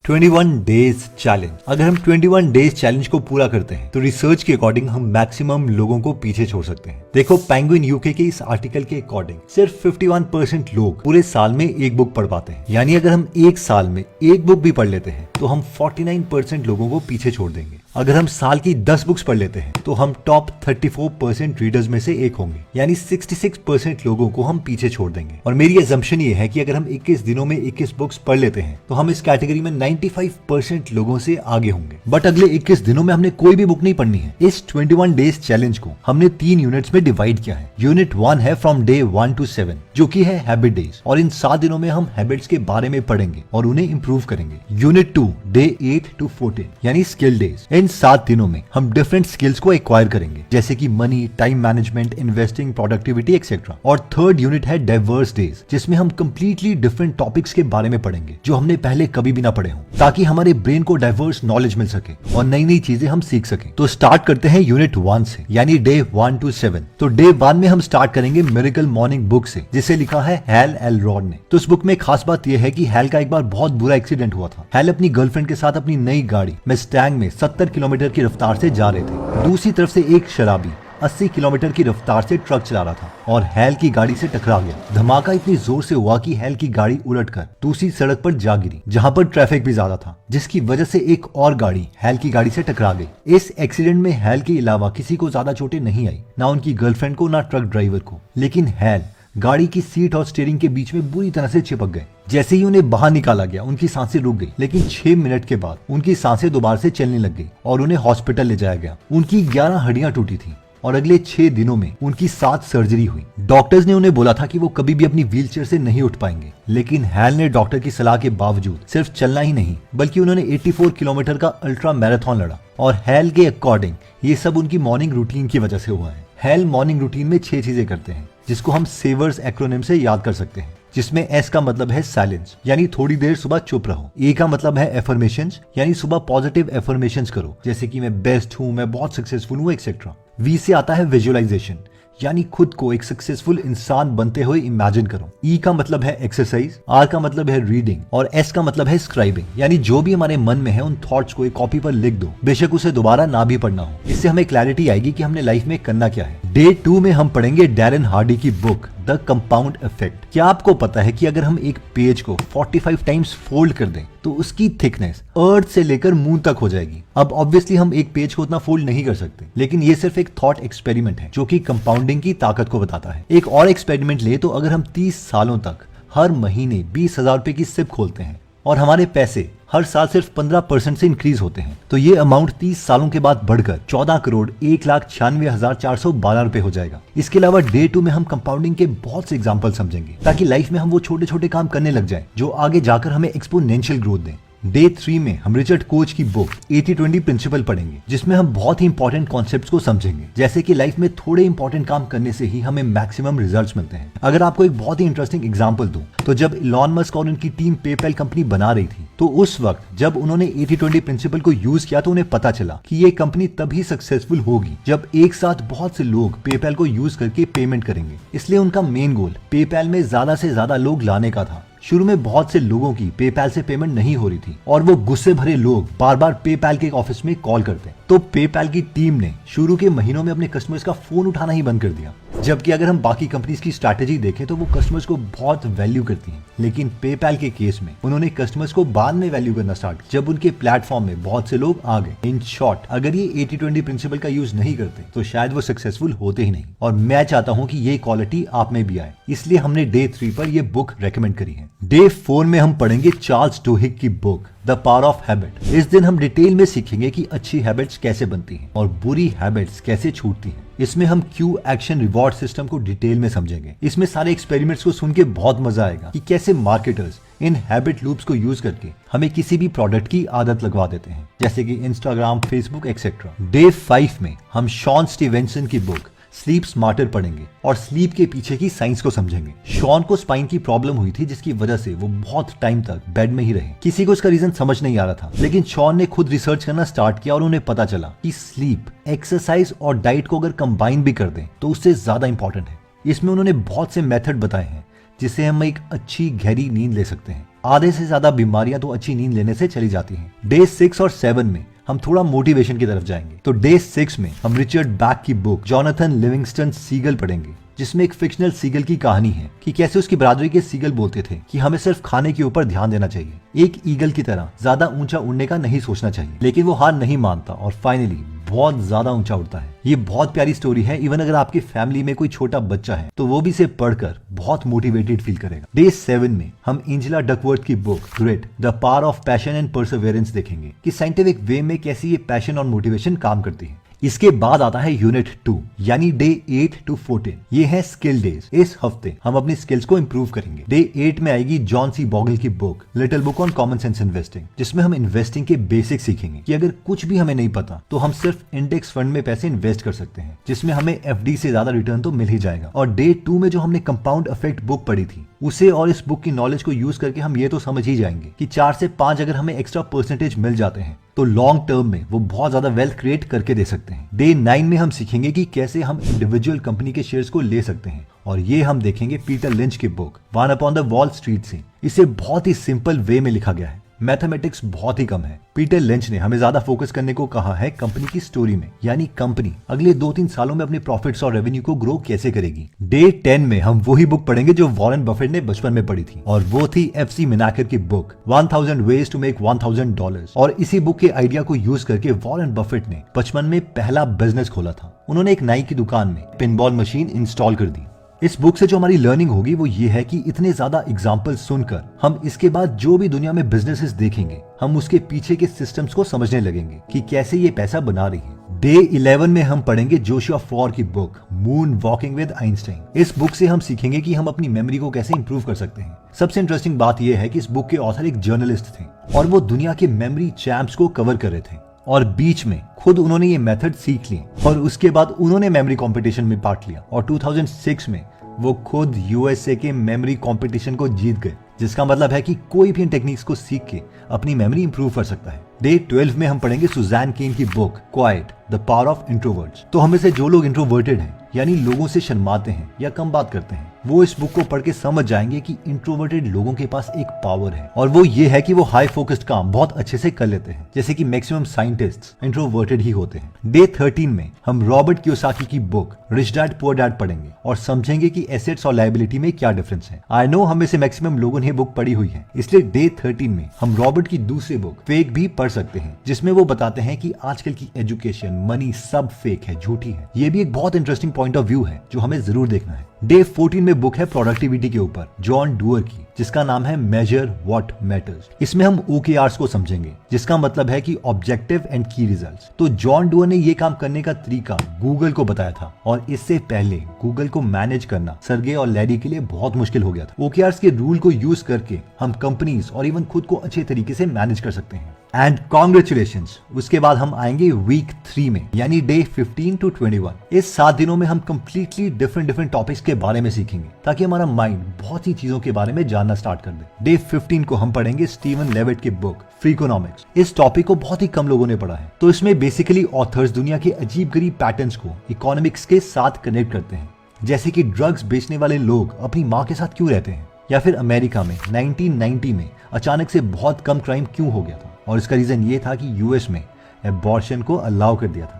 21 days challenge. अगर हम 21 days challenge को पूरा करते हैं तो रिसर्च के अकॉर्डिंग हम मैक्सिमम लोगों को पीछे छोड़ सकते हैं। देखो, पेंगुइन यूके के इस आर्टिकल के अकॉर्डिंग सिर्फ 51% लोग पूरे साल में एक बुक पढ़ पाते हैं। यानी अगर हम एक साल में एक बुक भी पढ़ लेते हैं तो हम 49% लोगों को पीछे छोड़ देंगे। अगर हम साल की 10 बुक्स पढ़ लेते हैं तो हम टॉप 34% रीडर्स में से एक होंगे। यानी 66% लोगों को हम पीछे छोड़ देंगे। और मेरी अजम्पशन ये है कि अगर हम 21 दिनों में 21 बुक्स पढ़ लेते हैं तो हम इस कैटेगरी में 95% लोगों से आगे होंगे। बट अगले 21 दिनों में हमने कोई भी बुक नहीं पढ़नी है। इस 21 डेज चैलेंज को हमने 3 यूनिट्स में डिवाइड किया है। यूनिट 1 है फ्रॉम डे 1 to 7, जो कि है हैबिट डेज, और इन 7 दिनों में हम हैबिट्स के बारे में पढ़ेंगे और उन्हें इंप्रूव करेंगे। यूनिट 2 डे 8 to 14 यानी स्किल डेज। इन 7 दिनों में हम डिफरेंट स्किल्स को एक्वायर करेंगे, जैसे कि money, time management, investing, productivity etcetera. और थर्ड यूनिट है डाइवर्स डेज, जिसमें हम कंप्लीटली डिफरेंट टॉपिक्स के बारे में पढ़ेंगे जो हमने पहले कभी भी ना पढ़े हों, ताकि हमारे ब्रेन को डाइवर्स नॉलेज मिल सके और नई नई चीजें हम सीख सकें। तो स्टार्ट करते हैं यूनिट 1 से, यानी डे 1 to 7। तो डे 1 में हम स्टार्ट करेंगे मिरेकल मॉर्निंग बुक से, जिसे लिखा है हैल एलरॉड ने। तो इस बुक में खास बात यह है कि हैल का एक बार बहुत बुरा एक्सीडेंट हुआ था। हैल अपनी गर्लफ्रेंड के साथ अपनी नई गाड़ी मस्टैंग में 70 किलोमीटर की रफ्तार से जा रहे थे। दूसरी तरफ से एक शराबी 80 किलोमीटर की रफ्तार से ट्रक चला रहा था और हैल की गाड़ी से टकरा गया। धमाका इतनी जोर से हुआ कि हैल की गाड़ी उलटकर दूसरी सड़क पर जा गिरी, जहां पर ट्रैफिक भी ज्यादा था, जिसकी वजह से एक और गाड़ी हैल की गाड़ी से टकरा गई। इस एक्सीडेंट में हैल के अलावा किसी को ज्यादा चोटें नहीं आई, ना उनकी गर्लफ्रेंड को, ना ट्रक ड्राइवर को। लेकिन हैल गाड़ी की सीट और स्टीयरिंग के बीच में बुरी तरह से चिपक गए। जैसे ही उन्हें बाहर निकाला गया, उनकी सांसें रुक गई, लेकिन 6 मिनट के बाद उनकी सांसें दोबारा से चलने लग गई और उन्हें हॉस्पिटल ले जाया गया। उनकी 11 हड्डियां टूटी थी और अगले 6 दिनों में उनकी 7 सर्जरी हुई। डॉक्टर्स ने उन्हें बोला था कि वो कभी भी अपनी व्हीलचेयर से नहीं उठ पाएंगे, लेकिन हैल ने डॉक्टर की सलाह के बावजूद सिर्फ चलना ही नहीं, बल्कि उन्होंने 84 किलोमीटर का अल्ट्रा मैराथन लड़ा। और हैल के अकॉर्डिंग ये सब उनकी मॉर्निंग रूटीन की वजह से हुआ है। हैल मॉर्निंग रूटीन में 6 चीजें करते हैं, जिसको हम सेवर्स एक्रोनिम से याद कर सकते हैं। जिसमें एस का मतलब है साइलेंस, यानी थोड़ी देर सुबह चुप रहो। ए का मतलब है एफर्मेशंस, यानी सुबह पॉजिटिव एफर्मेशंस करो, जैसे कि मैं बेस्ट हूं, मैं बहुत सक्सेसफुल हूं, एक्सेट्रा। वी से आता है विजुअलाइजेशन, यानी खुद को एक सक्सेसफुल इंसान बनते हुए इमेजिन करो। ई का मतलब है एक्सरसाइज, आर का मतलब है रीडिंग, और एस का मतलब है स्क्राइबिंग, यानी जो भी हमारे मन में है उन थॉट्स को एक कॉपी पर लिख दो, बेशक उसे दोबारा ना भी पढ़ना हो। इससे हमें क्लैरिटी आएगी कि हमने लाइफ में करना क्या है। डे 2 में हम पढ़ेंगे डैरेन हार्डी की बुक द कंपाउंड इफेक्ट। क्या आपको पता है कि अगर हम एक पेज को 45 टाइम्स फोल्ड कर दें तो उसकी थिकनेस अर्थ से लेकर मून तक हो जाएगी। अब ऑब्वियसली हम एक पेज को उतना फोल्ड नहीं कर सकते, लेकिन ये सिर्फ एक थॉट एक्सपेरिमेंट है जो कि कंपाउंडिंग की ताकत को बताता है। एक और एक्सपेरिमेंट ले तो अगर हम 30 सालों तक हर महीने 20,000 रुपए की सिप खोलते हैं और हमारे पैसे हर साल सिर्फ 15% से इंक्रीज होते हैं, तो ये अमाउंट 30 सालों के बाद बढ़कर 14 करोड़ 1,96,412 रुपए हो जाएगा। इसके अलावा डे 2 में हम कंपाउंडिंग के बहुत से एग्जांपल समझेंगे, ताकि लाइफ में हम वो छोटे छोटे काम करने लग जाएं जो आगे जाकर हमें एक्सपोनेंशियल ग्रोथ दें। डे 3 में हम रिचर्ड कोच की बुक 80-20 प्रिंसिपल पढ़ेंगे, जिसमें हम बहुत ही इंपॉर्टेंट कॉन्सेप्ट्स को समझेंगे, जैसे कि लाइफ में थोड़े इंपॉर्टेंट काम करने से ही हमें मैक्सिमम रिजल्ट्स मिलते हैं। अगर आपको एक बहुत ही इंटरेस्टिंग एग्जांपल दूं, तो जब इलॉन मस्क और उनकी टीम पेपैल कंपनी बना रही थी, तो उस वक्त जब उन्होंने 80-20 प्रिंसिपल को यूज किया तो उन्हें पता चला कि ये कंपनी तभी सक्सेसफुल होगी जब एक साथ बहुत से लोग पेपैल को यूज करके पेमेंट करेंगे। इसलिए उनका मेन गोल पेपैल में ज्यादा से ज्यादा लोग लाने का था। शुरू में बहुत से लोगों की पेपैल से पेमेंट नहीं हो रही थी और वो गुस्से भरे लोग बार बार पेपैल के ऑफिस में कॉल करते। तो पेपैल की टीम ने शुरू के महीनों में अपने कस्टमर्स का फोन उठाना ही बंद कर दिया। जबकि अगर हम बाकी कंपनीज की स्ट्रैटेजी देखें तो वो कस्टमर्स को बहुत वैल्यू करती हैं, लेकिन पेपैल के केस में उन्होंने कस्टमर्स को बाद में वैल्यू करना स्टार्ट किया जब उनके प्लेटफॉर्म में बहुत से लोग आ गए। इन शॉर्ट, अगर ये 80-20 प्रिंसिपल का यूज नहीं करते तो शायद वो सक्सेसफुल होते ही नहीं। और मैं चाहता हूँ कि ये क्वालिटी आप में भी आए, इसलिए हमने डे 3 पर ये बुक रेकमेंड करी है। डे 4 में हम पढ़ेंगे चार्ल्स डुहिग की book the power of habit. इस दिन हम डिटेल में सीखेंगे कि अच्छी हैबिट्स कैसे बनती हैं और बुरी हैबिट्स कैसे छूटती हैं। इसमें हम क्यू एक्शन रिवॉर्ड सिस्टम को डिटेल में समझेंगे। इसमें सारे एक्सपेरिमेंट्स को सुन के बहुत मजा आएगा कि कैसे मार्केटर्स इन हैबिट लूप्स को यूज करके हमें किसी भी प्रोडक्ट की आदत लगवा देते हैं, जैसे कि इंस्टाग्राम, फेसबुक एक्सेट्रा। डे 5 में हम शॉन स्टीवेंसन की बुक स्लीप स्मार्टर पढ़ेंगे और स्लीप के पीछे की साइंस को समझेंगे। शॉन को स्पाइन की प्रॉब्लम हुई थी, जिसकी वजह से वो बहुत टाइम तक बेड में ही रहे। किसी को इसका रीजन समझ नहीं आ रहा था, लेकिन शॉन ने खुद रिसर्च करना स्टार्ट किया और उन्हें पता चला कि स्लीप, एक्सरसाइज और डाइट को अगर कंबाइन भी कर दें तो उससे ज्यादा इंपॉर्टेंट है। इसमें उन्होंने बहुत से मेथड बताए हैं, जिससे हम एक अच्छी गहरी नींद ले सकते हैं। आधे से ज्यादा बीमारियां तो अच्छी नींद लेने से चली जाती हैं। डे 6 और 7 में हम थोड़ा मोटिवेशन की तरफ जाएंगे। तो डे 6 में हम रिचर्ड बैक की बुक जॉनथन लिविंगस्टन सीगल पढ़ेंगे, जिसमें एक फिक्शनल सीगल की कहानी है कि कैसे उसकी बरादरी के सीगल बोलते थे कि हमें सिर्फ खाने के ऊपर ध्यान देना चाहिए, एक ईगल की तरह ज्यादा ऊंचा उड़ने का नहीं सोचना चाहिए। लेकिन वो हार नहीं मानता और फाइनली बहुत ज्यादा ऊंचा उड़ता है। ये बहुत प्यारी स्टोरी है। इवन अगर आपकी फैमिली में कोई छोटा बच्चा है तो वो भी इसे पढ़कर बहुत मोटिवेटेड फील करेगा। डे 7 में हम एंजेला डकवर्थ की book grit the power of passion and perseverance देखेंगे कि साइंटिफिक वे में कैसे ये पैशन और मोटिवेशन काम करती है। इसके बाद आता है यूनिट 2 यानी डे 8 to 14। ये है स्किल डेज। इस हफ्ते हम अपनी स्किल्स को इंप्रूव करेंगे। डे 8 में आएगी जॉन सी बॉगल की book little book on common sense investing, जिसमें हम इन्वेस्टिंग के बेसिक सीखेंगे कि अगर कुछ भी हमें नहीं पता तो हम सिर्फ इंडेक्स फंड में पैसे इन्वेस्ट कर सकते हैं, जिसमें हमें एफडी से ज्यादा रिटर्न तो मिल ही जाएगा। और डे 2 में जो हमने कंपाउंड इफेक्ट बुक पढ़ी थी, उसे और इस बुक की नॉलेज को यूज करके हम ये तो समझ ही जाएंगे कि 4 से 5 अगर हमें एक्स्ट्रा परसेंटेज मिल जाते हैं तो लॉन्ग टर्म में वो बहुत ज्यादा वेल्थ क्रिएट करके दे सकते हैं। डे 9 में हम सीखेंगे कि कैसे हम इंडिविजुअल कंपनी के शेयर्स को ले सकते हैं, और ये हम देखेंगे पीटर लिंच की book one upon the wall street से। इसे बहुत ही सिंपल वे में लिखा गया है, मैथमेटिक्स बहुत ही कम है। पीटर लिंच ने हमें ज्यादा फोकस करने को कहा है कंपनी की स्टोरी में, यानी कंपनी अगले 2-3 सालों में अपने प्रॉफिट्स और रेवेन्यू को ग्रो कैसे करेगी। डे 10 में हम वही बुक पढ़ेंगे जो वॉरेन बफेट ने बचपन में पढ़ी थी, और वो थी एफसी मिनाकर की बुक 1000 वेज टू मेक $1000। और इसी बुक के आइडिया को यूज करके वॉरेन बफेट ने बचपन में पहला बिजनेस खोला था। उन्होंने एक नाई की दुकान में पिनबॉल मशीन इंस्टॉल कर दी। इस बुक से जो हमारी लर्निंग होगी वो ये है कि इतने ज्यादा एग्जाम्पल सुनकर हम इसके बाद जो भी दुनिया में बिजनेसेस देखेंगे, हम उसके पीछे के सिस्टम्स को समझने लगेंगे कि कैसे ये पैसा बना रही है। डे 11 में हम पढ़ेंगे जोशिया फॉर की book moon walking with Einstein. इस बुक से हम सीखेंगे कि हम अपनी मेमोरी को कैसे इंप्रूव कर सकते हैं। सबसे इंटरेस्टिंग बात यह है कि इस बुक के ऑथर एक जर्नलिस्ट थे और वो दुनिया के मेमोरी चैंप्स को कवर कर रहे थे, और बीच में खुद उन्होंने ये मेथड सीख ली और उसके बाद उन्होंने मेमोरी कंपटीशन में पार्ट लिया, और 2006 में वो खुद यूएसए के मेमोरी कंपटीशन को जीत गए, जिसका मतलब है कि कोई भी इन टेक्निक्स को सीख के अपनी मेमोरी इंप्रूव कर सकता है। डे 12 में हम पढ़ेंगे सुजैन केन की book quite the power of introverts. तो हमें से जो लोग इंट्रोवर्टेड हैं, यानी लोगों से शर्माते हैं या कम बात करते हैं, वो इस बुक को पढ़ के समझ जाएंगे कि इंट्रोवर्टेड लोगों के पास एक पावर है, और वो ये है कि वो हाई फोकस्ड काम बहुत अच्छे से कर लेते हैं, जैसे कि मैक्सिमम साइंटिस्ट्स इंट्रोवर्टेड ही होते हैं। डे 13 में हम रॉबर्ट कियोसाकी की book rich dad poor dad पढ़ेंगे और समझेंगे कि एसेट्स और लायबिलिटी में क्या डिफरेंस है। आई नो हम में से मैक्सिमम लोगों ने बुक पढ़ी हुई है, इसलिए डे 13 में हम रॉबर्ट की दूसरी बुक फेक भी पढ़ सकते हैं, जिसमें वो बताते हैं कि आजकल की एजुकेशन, मनी सब फेक है, झूठी है। ये भी एक बहुत इंटरेस्टिंग पॉइंट ऑफ व्यू है जो हमें जरूर देखना है। डे 14 में बुक है प्रोडक्टिविटी के ऊपर जॉन डूअर की, जिसका नाम है मेजर व्हाट मैटर्स। इसमें हम OKRs को समझेंगे, जिसका मतलब है कि ऑब्जेक्टिव एंड की रिजल्ट्स। तो जॉन डूअर ने ये काम करने का तरीका गूगल को बताया था, और इससे पहले गूगल को मैनेज करना सर्गे और लैरी के लिए बहुत मुश्किल हो गया था। OKRs के रूल को यूज करके हम कंपनीज और इवन खुद को अच्छे तरीके से मैनेज कर सकते हैं। एंड कॉन्ग्रेचुलेशंस, उसके बाद हम आएंगे वीक 3 में, यानी डे 15 to 21। इस 7 दिनों में हम कंप्लीटली डिफरेंट टॉपिक्स के बारे में सीखेंगे, ताकि हमारा माइंड बहुत सी चीजों के बारे में जानना स्टार्ट कर दे। डे 15 को हम पढ़ेंगे स्टीवन लेविट की बुक फ्रीकोनॉमिक्स। इस टॉपिक को बहुत ही कम लोगों ने पढ़ा है। तो इसमें बेसिकली ऑथर्स दुनिया के अजीब गरीब पैटर्न्स को इकोनॉमिक्स के साथ कनेक्ट करते हैं, जैसे कि ड्रग्स बेचने वाले लोग अपनी माँ के साथ क्यों रहते हैं, या फिर अमेरिका में 1990 में अचानक से बहुत कम क्राइम क्यों हो गया था, और इसका रीजन ये था कि यूएस में एबॉर्शन को अलाउ कर दिया था।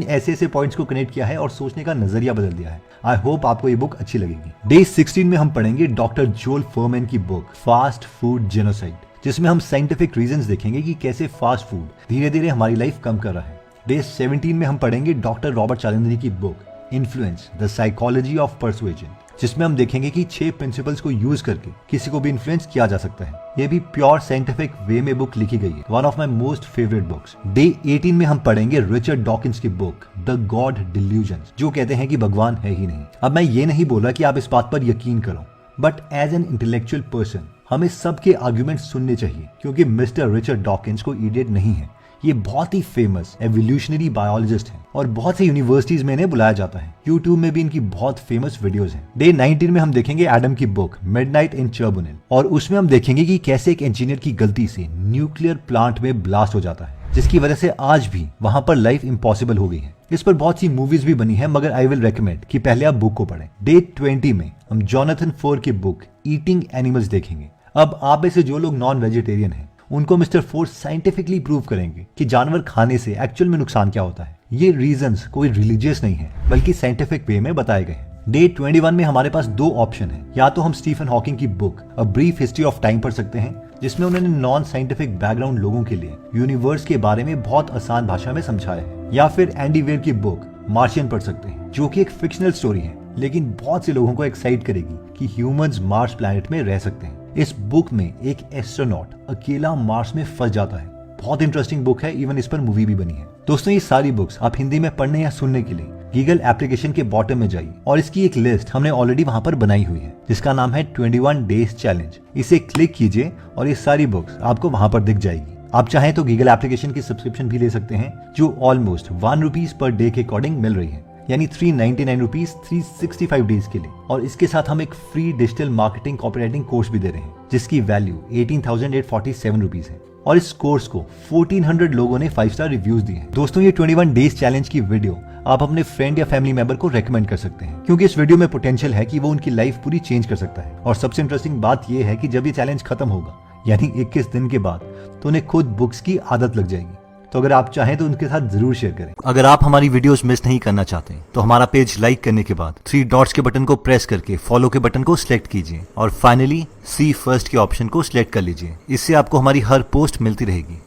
ऐसे पॉइंट्स को कनेक्ट किया है और सोचने का नजरिया बदल दिया है। आई होप आपको ये बुक अच्छी लगेगी। डे 16 में हम पढ़ेंगे डॉक्टर जोल फर्मैन की बुक फास्ट फूड जेनोसाइड, जिसमें हम साइंटिफिक रीजंस देखेंगे कि कैसे फास्ट फूड धीरे धीरे हमारी लाइफ कम कर रहा है। डे 17 में हम पढ़ेंगे डॉक्टर रॉबर्ट चालेंद्री की book influence the psychology of persuasion, जिसमें हम देखेंगे कि 6 प्रिंसिपल्स को यूज करके किसी को भी इन्फ्लुएंस किया जा सकता है। ये भी प्योर साइंटिफिक वे में बुक लिखी गई है, one of my most favourite books. Day 18 में हम पढ़ेंगे रिचर्ड डॉकिंस की बुक द गॉड डिल्यूजन्स, जो कहते हैं कि भगवान है ही नहीं। अब मैं ये नहीं बोला कि आप इस बात पर यकीन करो, but as an intellectual person हमें सबके आर्ग्यूमेंट सुनने चाहिए, क्योंकि मिस्टर रिचर्ड डॉकिंस को इडियट नहीं है। ये बहुत ही फेमस एवोल्यूशनरी बायोलॉजिस्ट हैं और बहुत से यूनिवर्सिटीज में इन्हें बुलाया जाता है। यूट्यूब में भी इनकी बहुत फेमस वीडियोस हैं। डे 19 में हम देखेंगे एडम की बुक मिडनाइट इन चर्बुनिल, और उसमें हम देखेंगे कि कैसे एक इंजीनियर की गलती से न्यूक्लियर प्लांट में ब्लास्ट हो जाता है, जिसकी वजह से आज भी वहां पर लाइफ इम्पॉसिबल हो गई है। इस पर बहुत सी मूवीज भी बनी है, मगर आई विल रेकमेंड कि पहले आप बुक को पढ़ें। डे 20 में हम जोनाथन फोर की बुक ईटिंग एनिमल्स देखेंगे। अब आप में से जो लोग नॉन वेजिटेरियन हैं उनको मिस्टर फोर साइंटिफिकली प्रूव करेंगे कि जानवर खाने से एक्चुअल में नुकसान क्या होता है। ये रीजंस कोई रिलीजियस नहीं है बल्कि साइंटिफिक वे में बताए गए हैं। डे 21 में हमारे पास दो ऑप्शन है, या तो हम स्टीफन हॉकिंग की book a brief history of time पढ़ सकते हैं जिसमें उन्होंने नॉन साइंटिफिक बैकग्राउंड लोगों के लिए यूनिवर्स के बारे में बहुत आसान भाषा में समझाया है, या फिर एंडी वेयर की बुक मार्शियन पढ़ सकते हैं जो कि एक फिक्शनल स्टोरी है लेकिन बहुत से लोगों को एक्साइट करेगी कि ह्यूमंस मार्स प्लैनेट में रह सकते हैं। इस बुक में एक एस्ट्रोनॉट अकेला मार्स में फंस जाता है। बहुत इंटरेस्टिंग बुक है, इवन इस पर मूवी भी बनी है। दोस्तों ये सारी बुक्स आप हिंदी में पढ़ने या सुनने के लिए गीगल एप्लीकेशन के बॉटम में जाइए और इसकी एक लिस्ट हमने ऑलरेडी वहां पर बनाई हुई है जिसका नाम है 21 डेज चैलेंज। इसे क्लिक कीजिए और ये सारी बुक्स आपको वहां पर दिख जाएगी। आप चाहें तो गीगल एप्लीकेशन की सब्सक्रिप्शन भी ले सकते हैं जो ऑलमोस्ट ₹1 पर डे के अकॉर्डिंग मिल रही है, यानी ₹399 365 डेज के लिए। और इसके साथ हम एक free digital marketing copywriting course भी दे रहे हैं जिसकी वैल्यू ₹18,847 है और इस कोर्स को 1400 लोगों ने 5 स्टार रिव्यूज दिए हैं। दोस्तों ये 21 डेज चैलेंज की वीडियो आप अपने फ्रेंड या फैमिली मेंबर को रेकमेंड कर सकते हैं क्योंकि इस वीडियो में पोटेंशियल है कि वो उनकी लाइफ पूरी चेंज कर सकता है। और सबसे इंटरेस्टिंग बात यह है कि जब ये चैलेंज खत्म होगा यानी 21 दिन के बाद तो उन्हें खुद बुक्स की आदत लग जाएगी। तो अगर आप चाहें तो उनके साथ जरूर शेयर करें। अगर आप हमारी वीडियोस मिस नहीं करना चाहते तो हमारा पेज लाइक करने के बाद 3 डॉट्स के बटन को प्रेस करके फॉलो के बटन को सिलेक्ट कीजिए और फाइनली सी फर्स्ट के ऑप्शन को सिलेक्ट कर लीजिए। इससे आपको हमारी हर पोस्ट मिलती रहेगी।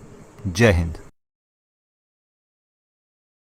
जय हिंद।